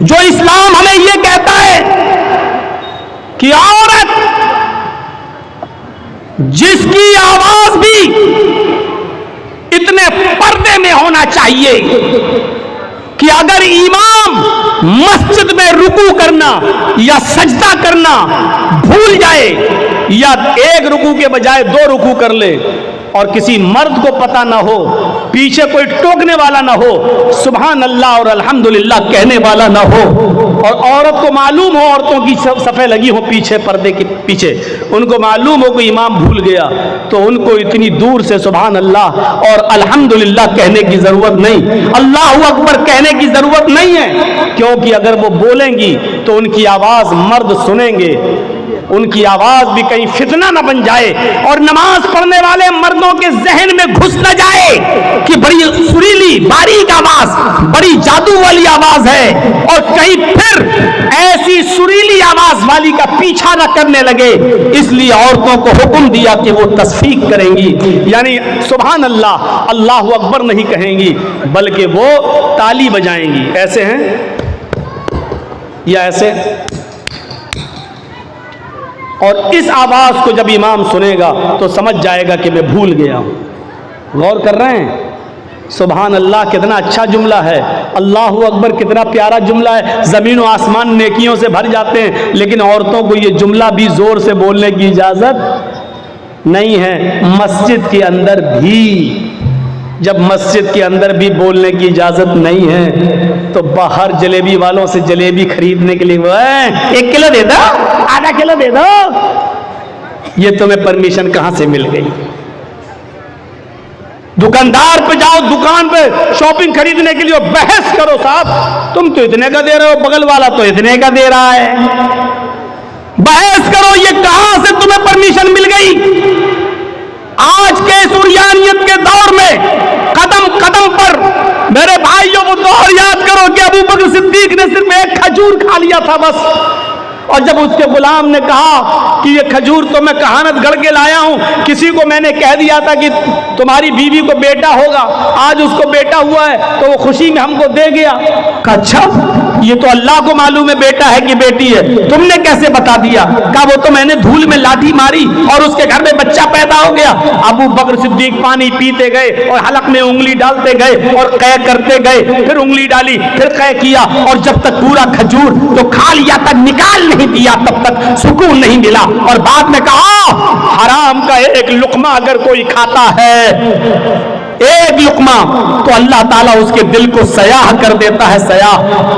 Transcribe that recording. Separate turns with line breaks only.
جو اسلام ہمیں یہ کہتا ہے کہ عورت جس کی آواز بھی اتنے پردے میں ہونا چاہیے کہ اگر امام مسجد میں رکوع کرنا یا سجدہ کرنا بھول جائے یا ایک رکوع کے بجائے 2 رکوع کر لے اور کسی مرد کو پتہ نہ ہو، پیچھے کوئی ٹوکنے والا نہ ہو، سبحان اللہ اور الحمدللہ کہنے والا نہ ہو، اور عورت کو معلوم ہو، عورتوں کی صفیں لگی ہو پیچھے پردے کے پیچھے، ان کو معلوم ہو کہ امام بھول گیا تو ان کو اتنی دور سے سبحان اللہ اور الحمدللہ کہنے کی ضرورت نہیں، اللہ اکبر کہنے کی ضرورت نہیں ہے، کیونکہ اگر وہ بولیں گی تو ان کی آواز مرد سنیں گے، ان کی آواز بھی کہیں فتنہ نہ بن جائے اور نماز پڑھنے والے مردوں کے ذہن میں گھس نہ جائے کہ بڑی سریلی باریک آواز، بڑی جادو والی آواز ہے، اور کہیں پھر ایسی سریلی آواز والی کا پیچھا نہ کرنے لگے، اس لیے عورتوں کو حکم دیا کہ وہ تصفیق کریں گی، یعنی سبحان اللہ اللہ اکبر نہیں کہیں گی بلکہ وہ تالی بجائیں گی، ایسے ہیں یا ایسے، اور اس آواز کو جب امام سنے گا تو سمجھ جائے گا کہ میں بھول گیا ہوں۔ غور کر رہے ہیں؟ سبحان اللہ کتنا اچھا جملہ ہے، اللہ اکبر کتنا پیارا جملہ ہے، زمین و آسمان نیکیوں سے بھر جاتے ہیں، لیکن عورتوں کو یہ جملہ بھی زور سے بولنے کی اجازت نہیں ہے، مسجد کے اندر بھی۔ جب مسجد کے اندر بھی بولنے کی اجازت نہیں ہے تو باہر جلیبی والوں سے جلیبی خریدنے کے لیے وہ 1 کلو دے دو، آدھا کلو دے دو، یہ تمہیں پرمیشن کہاں سے مل گئی؟ دکاندار پہ جاؤ، دکان پہ شاپنگ خریدنے کے لیے بحث کرو، صاحب تم تو اتنے کا دے رہے ہو، بغل والا تو اتنے کا دے رہا ہے، بحث کرو یہ کہاں سے تمہیں پرمیشن مل گئی؟ آج کے سریانیت کے دور میں قدم قدم پر میرے بھائیوں کو دور یاد کرو کہ ابو بکر صدیق نے صرف 1 کھجور کھا لیا تھا بس، اور جب اس کے غلام نے کہا کہ یہ کھجور تو میں کہانت گڑھ کے لایا ہوں، کسی کو میں نے کہہ دیا تھا کہ تمہاری بیوی کو بیٹا ہوگا، آج اس کو بیٹا ہوا ہے تو وہ خوشی میں ہم کو دے گیا، کہا اچھا یہ تو اللہ کو معلوم ہے بیٹا ہے کہ بیٹی ہے، تم نے کیسے بتا دیا؟ کہا وہ تو میں نے دھول میں لاٹھی ماری اور اس کے گھر میں بچہ پیدا ہو گیا۔ ابو بکر صدیق پانی پیتے گئے اور حلق میں انگلی ڈالتے گئے اور قے کرتے گئے، پھر انگلی ڈالی، پھر قے کیا، اور جب تک پورا کھجور جو کھا لیا تک نکال نہیں دیا تب تک سکون نہیں ملا، اور بعد میں کہا حرام کا 1 لقمہ اگر کوئی کھاتا ہے، 1 لقمہ، تو اللہ تعالیٰ اس کے دل کو سیاہ کر دیتا ہے، سیاہ۔